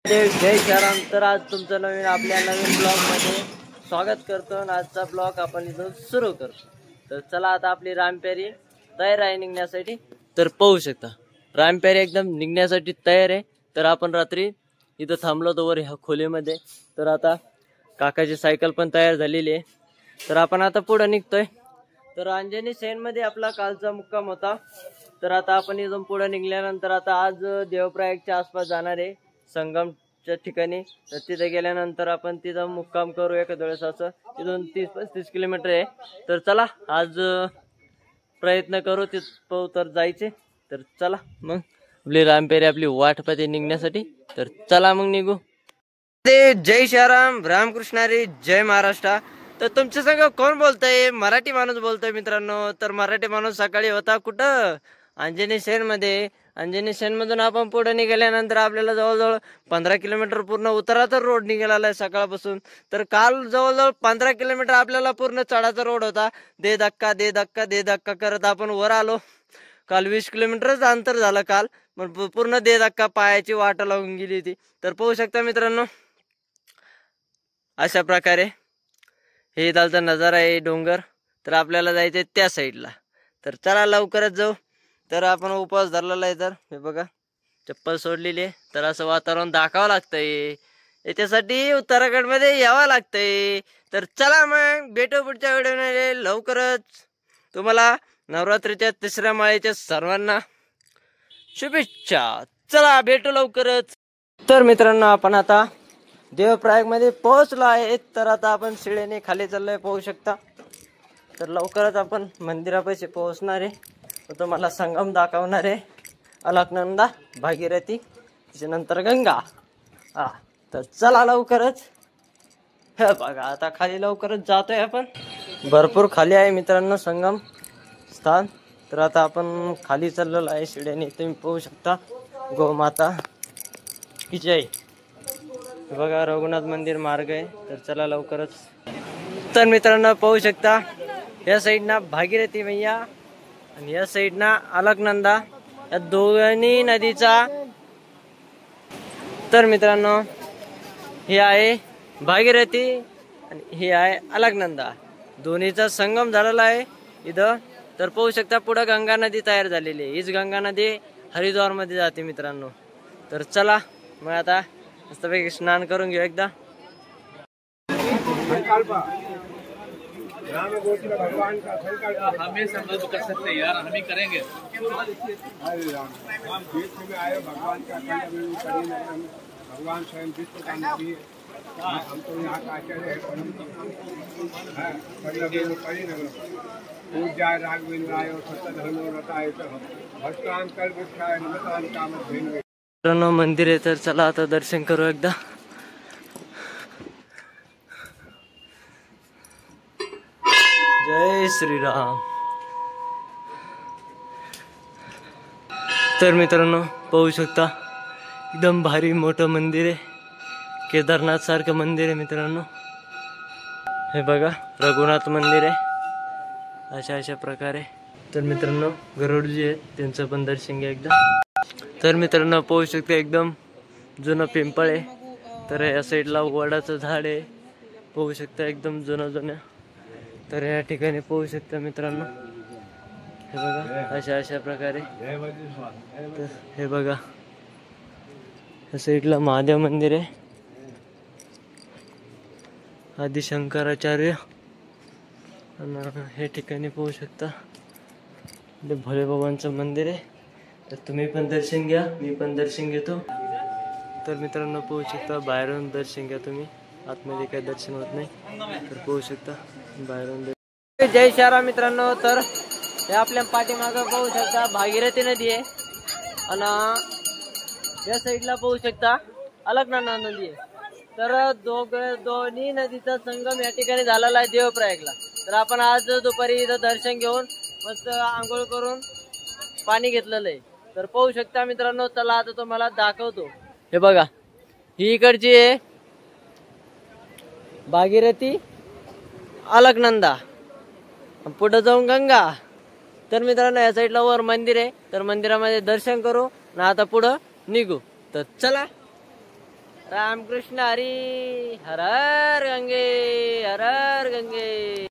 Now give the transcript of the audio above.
जय श्रीराम। तर आज तुमचं आपल्या नवीन ब्लॉग मध्ये स्वागत करतो आणि आजचा ब्लॉग आपण इथून सुरू करतो। तर चला आता आपली रामपेरी तयार आहे निघण्यासाठी। तर पाहू शकता रामपेरी एकदम निघण्यासाठी तयार आहे। तर आपण रात्री इथं थांबलो होतो वर ह्या खोलीमध्ये। तर आता काकाची सायकल पण तयार झालेली आहे। तर आपण आता पुढे निघतोय। तर अंजनी सेन मध्ये आपला कालचा मुक्काम होता। तर आता आपण इथून पुढे निघाल्यानंतर आता आज देवप्रयागच्या आसपास जाणार आहे संगमच्या ठिकाणी। तर तिथे गेल्यानंतर आपण तिथं मुक्काम करू एखाद्या वेळेस असं। तिथून 30-35 किलोमीटर आहे। तर चला आज प्रयत्न करू तिथं तर जायचे। तर चला मग आपली रामपेरी आपली वाट पाहते निघण्यासाठी। तर चला मग निघू। जय श्रीराम, रामकृष्णारी, जय महाराष्ट्र। तर तुमच्या संग कोण बोलतय? मराठी माणूस बोलतोय मित्रांनो। तर मराठी माणूस सकाळी होता कुठं? अंजनी सेन मध्ये। अंजनी सेन मधून आपण पुढे निघाल्यानंतर आपल्याला जवळजवळ 15 किलोमीटर पूर्ण उतराचा रोड निघालेला आहे सकाळपासून। तर काल जवळजवळ 15 किलोमीटर आपल्याला पूर्ण चढाचा रोड होता। दे धक्का करत आपण वर आलो। काल 20 किलोमीटरच अंतर झालं काल, पण पूर्ण दे धक्का पायाची वाट लावून गेली होती। तर पाहू शकता मित्रांनो अशा प्रकारे हे इथलचा नजारा आहे डोंगर। तर आपल्याला जायचंय त्या साईडला। तर चला लवकरच जाऊ। तर आपण उपवास धरलेला आहे। तर हे बघा चप्पल सोडलेली आहे। तर असं वातावरण दाखवावं लागतंय, याच्यासाठी उत्तराखंड मध्ये यावं लागतंय। तर चला मग भेटू पुढच्या व्हिडिओमध्ये लवकरच। तुम्हाला नवरात्रीच्या तिसऱ्या माळेच्या सर्वांना शुभेच्छा। चला भेटू लवकरच। तर मित्रांनो आपण आता देवप्रयाग मध्ये पोहोचलो आहे। तर आता आपण शिळेने खाली चाललोय पाहू शकता। तर लवकरच आपण मंदिरापाशी पोहोचणार आहे। तुम्हाला संगम दाखवणार आहे, अलकनंदा, भागीरथी, त्याच्यानंतर गंगा। तर चला लवकरच। हे बघा आता खाली लवकरच जातोय आपण। भरपूर खाली आहे मित्रांनो संगम स्थान। तर आता आपण खाली चाललेलो आहे शिड्याने। तुम्ही पाहू शकता गोमाता की जय। बघा रघुनाथ मंदिर मार्ग आहे। तर चला लवकरच। तर मित्रांनो पाहू शकता या साईडना भागीरथी मैया आणि या साईडना अलकनंदा, या दोन्ही नदीचा। तर मित्रांनो हे आहे भागीरथी आणि हे आहे अलकनंदा, दोन्हीचा संगम झालेला आहे इथं। तर पाहू शकता पुढे गंगा नदी तयार झालेली आहे। हीच गंगा नदी हरिद्वार मध्ये जाते मित्रांनो। तर चला मग आता मस्तपैकी स्नान करून घेऊ एकदा। भगवान का संकल्प हमें संकल्प कर सकते हैं यार, हम ही करेंगे। विश्व में आए भगवान का भगवान स्वयं विश्व का नबी है। हम तो यहाँ का आचार्य है। पूजा राघवेंद्र आयो सत्यधर्मो रताय भक्तान कल्पवृक्षाय नमतान कामधेनवे। मित्रांनो मंदिर आहे। तर चला आता दर्शन करू एकदा। जय श्रीराम। तर मित्रांनो पाहू शकता एकदम भारी मोठं मंदिर आहे, केदारनाथ सारखं मंदिर आहे मित्रांनो। हे बघा रघुनाथ मंदिर आहे अशा प्रकारे। तर मित्रांनो गरुडजी आहेत त्यांचं पण दर्शन घ्या एकदा। तर मित्रांनो पाहू शकता एकदम जुनं पिंपळ आहे। तर या साईडला वडाचं झाड आहे पाहू शकता एकदम जुनं। तर या ठिकाणी पाहू शकता मित्रांनो हे बघा अशा प्रकारे। तर हे बघा या साईडला महादेव मंदिर आहे, आदि शंकराचार्य। आणि हे ठिकाणी पाहू शकता भोले बाबांचं मंदिर आहे। तर तुम्ही पण दर्शन घ्या, मी पण दर्शन घेतो। तर मित्रांनो पाहू शकता बाहेरून दर्शन घ्या तुम्ही, आतमध्ये काही दर्शन होत नाही। तर पाहू शकता बाहेरून। जय श्रीराम मित्रांनो। तर हे आपल्या पाठीमागं पाहू शकता भागीरथी नदी आहे आणि या साईडला पाहू शकता अलकनंदा नदी आहे। तर दोन्ही नदीचा संगम या ठिकाणी झालेला आहे देवप्रयागला। तर आपण आज दुपारी इथं दर्शन घेऊन मस्त आंघोळ करून पाणी घेतलेलं आहे। तर पाहू शकता मित्रांनो। चला आता तुम्हाला दाखवतो। हे बघा ही इकडची आहे भागीरथी, अलकनंदा, पुढे जाऊन गंगा। तर मित्रांनो या साईडला वर मंदिर आहे। तर मंदिरामध्ये दर्शन करू ना आता पुढे निघू। तर चला। रामकृष्ण हरी. हर हर गंगे, हर हर गंगे.